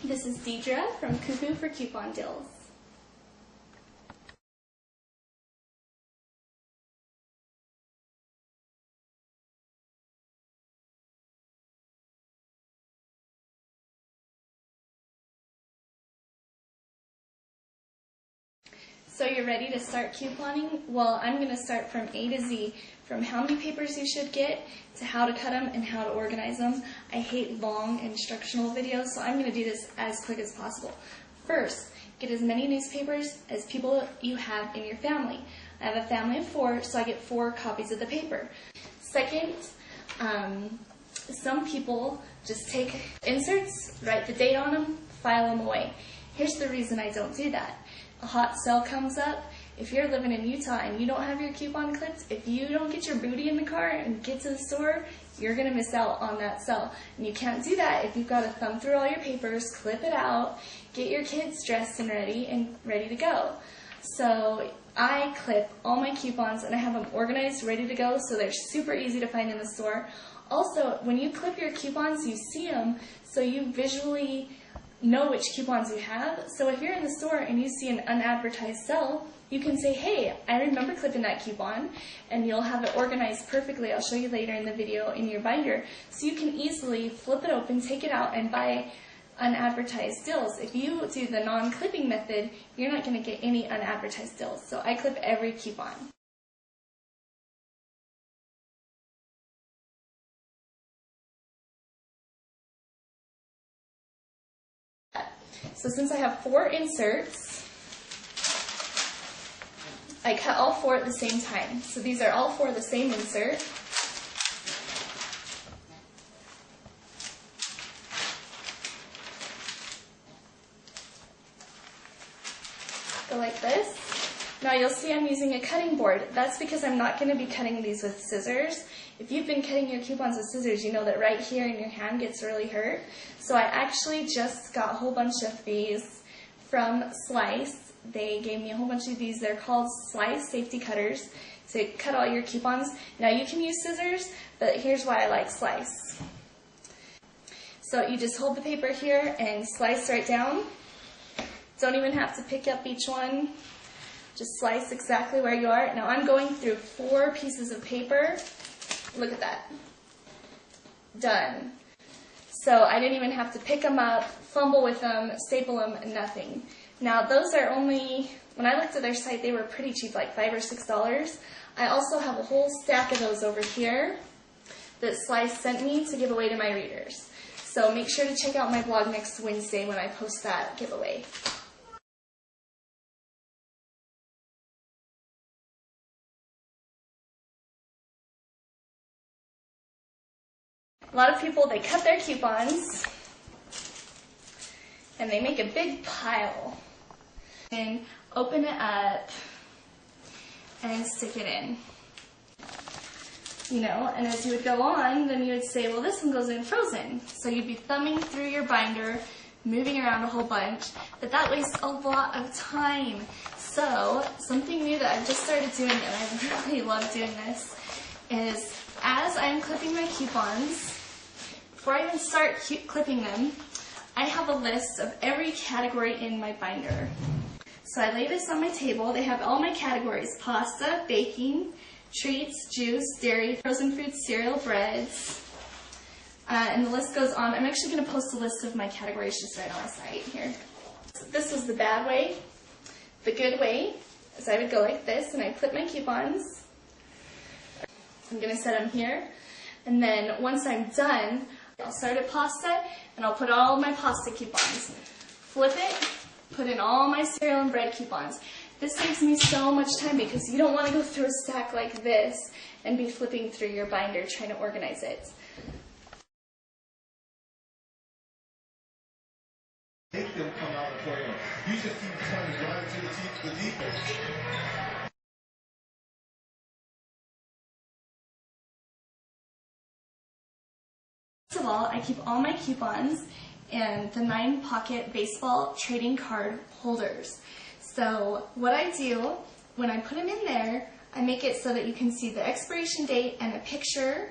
This is Deidre from Cuckoo for Coupon Deals. So you're ready to start couponing? Well, I'm going to start from A to Z, from how many papers you should get to how to cut them and how to organize them. I hate long instructional videos, so I'm going to do this as quick as possible. First, get as many newspapers as people you have in your family. I have a family of 4, so I get 4 copies of the paper. Second, some people just take inserts, write the date on them, file them away. Here's the reason I don't do that. A hot sale comes up. If you're living in Utah and you don't have your coupon clipped, if you don't get your booty in the car and get to the store, you're going to miss out on that sale. And you can't do that if you've got to thumb through all your papers, clip it out, get your kids dressed and ready to go. So I clip all my coupons and I have them organized, ready to go, so they're super easy to find in the store. Also, when you clip your coupons, you see them, so you visually know which coupons you have. So if you're in the store and you see an unadvertised sale, you can say, hey, I remember clipping that coupon, and you'll have it organized perfectly. I'll show you later in the video in your binder. So you can easily flip it open, take it out, and buy unadvertised deals. If you do the non-clipping method, you're not going to get any unadvertised deals. So I clip every coupon. So since I have 4 inserts, I cut all 4 at the same time. So these are all 4 the same insert. Go like this. Now you'll see I'm using a cutting board. That's because I'm not going to be cutting these with scissors. If you've been cutting your coupons with scissors, you know that right here in your hand gets really hurt. So I actually just got a whole bunch of these from Slice. They gave me a whole bunch of these. They're called Slice Safety Cutters to cut all your coupons. Now you can use scissors, but here's why I like Slice. So you just hold the paper here and slice right down. Don't even have to pick up each one. Just slice exactly where you are. Now I'm going through 4 pieces of paper. Look at that. Done. So I didn't even have to pick them up, fumble with them, staple them, nothing. Now those are only, when I looked at their site, they were pretty cheap, like $5 or $6. I also have a whole stack of those over here that Slice sent me to give away to my readers. So make sure to check out my blog next Wednesday when I post that giveaway. A lot of people, they cut their coupons and they make a big pile and open it up and stick it in. You know, and as you would go on, then you would say, well, this one goes in frozen. So you'd be thumbing through your binder, moving around a whole bunch, but that wastes a lot of time. So something new that I've just started doing, and I really love doing this, is as I'm clipping my coupons, before I even start clipping them, I have a list of every category in my binder. So I lay this on my table. They have all my categories: pasta, baking, treats, juice, dairy, frozen foods, cereal, breads, and the list goes on. I'm actually going to post a list of my categories just right on my site here. So this was the bad way. The good way is I would go like this, and I clip my coupons. I'm going to set them here, and then once I'm done, I'll start at pasta, and I'll put all my pasta coupons. Flip it, put in all my cereal and bread coupons. This saves me so much time because you don't want to go through a stack like this and be flipping through your binder trying to organize it. Make them come out for you. You just keep turning right to the defense. First of all, I keep all my coupons in the 9-pocket baseball trading card holders. So what I do, when I put them in there, I make it so that you can see the expiration date and a picture,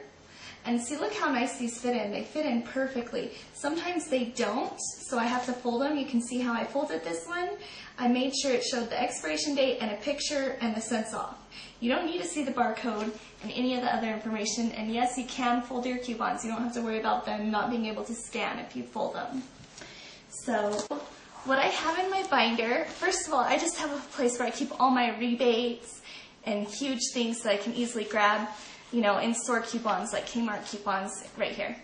And see, look how nice these fit in. They fit in perfectly. Sometimes they don't, so I have to fold them. You can see how I folded this one. I made sure it showed the expiration date and a picture and the cents off. You don't need to see the barcode and any of the other information. And yes, you can fold your coupons. You don't have to worry about them not being able to scan if you fold them. So what I have in my binder, first of all, I just have a place where I keep all my rebates and huge things that I can easily grab, you know, in-store coupons like Kmart coupons right here.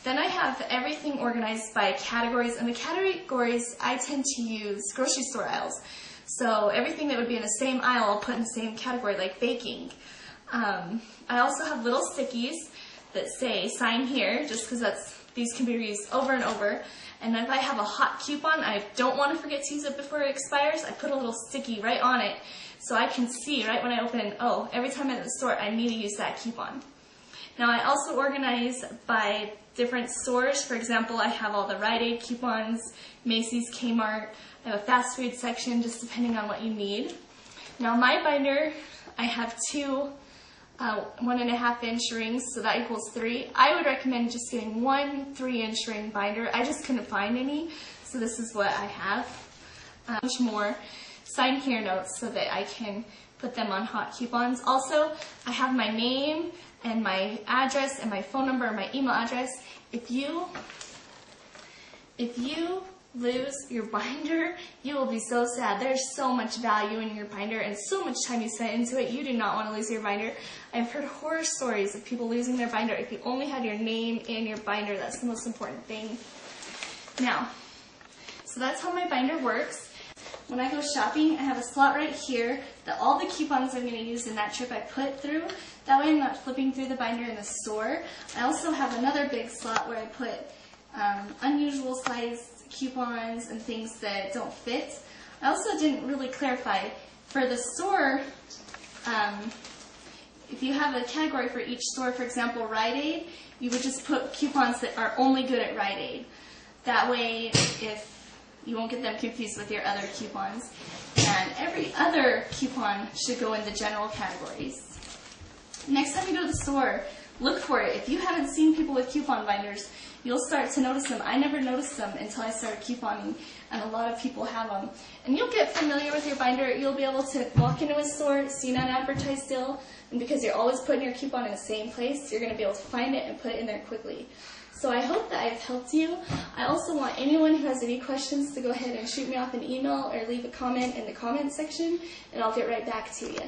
Then I have everything organized by categories, and the categories I tend to use grocery store aisles. So everything that would be in the same aisle I'll put in the same category, like baking. I also have little stickies that say sign here, just because these can be used over and over. And if I have a hot coupon, I don't want to forget to use it before it expires, I put a little sticky right on it so I can see right when I open it, oh, every time I'm at the store, I need to use that coupon. Now I also organize by different stores. For example, I have all the Rite Aid coupons, Macy's, Kmart. I have a fast food section, just depending on what you need. Now my binder, I have two 1.5-inch rings, so that equals 3. I would recommend just getting one 3-inch ring binder. I just couldn't find any, so this is what I have. Much more sign here notes so that I can put them on hot coupons. Also, I have my name and my address and my phone number and my email address. If you lose your binder, you will be so sad. There's so much value in your binder and so much time you spent into it. You do not want to lose your binder. I've heard horror stories of people losing their binder. If you only had your name in your binder, that's the most important thing. Now, so that's how my binder works. When I go shopping, I have a slot right here that all the coupons I'm going to use in that trip I put through. That way I'm not flipping through the binder in the store. I also have another big slot where I put unusual sized coupons and things that don't fit. I also didn't really clarify. For the store, if you have a category for each store, for example, Rite Aid, you would just put coupons that are only good at Rite Aid. That way, if you won't get them confused with your other coupons. And every other coupon should go in the general categories. Next time you go to the store, look for it. If you haven't seen people with coupon binders, you'll start to notice them. I never noticed them until I started couponing, and a lot of people have them. And you'll get familiar with your binder. You'll be able to walk into a store, see an unadvertised deal, and because you're always putting your coupon in the same place, you're going to be able to find it and put it in there quickly. So I hope that I've helped you. I also want anyone who has any questions to go ahead and shoot me off an email or leave a comment in the comment section, and I'll get right back to you.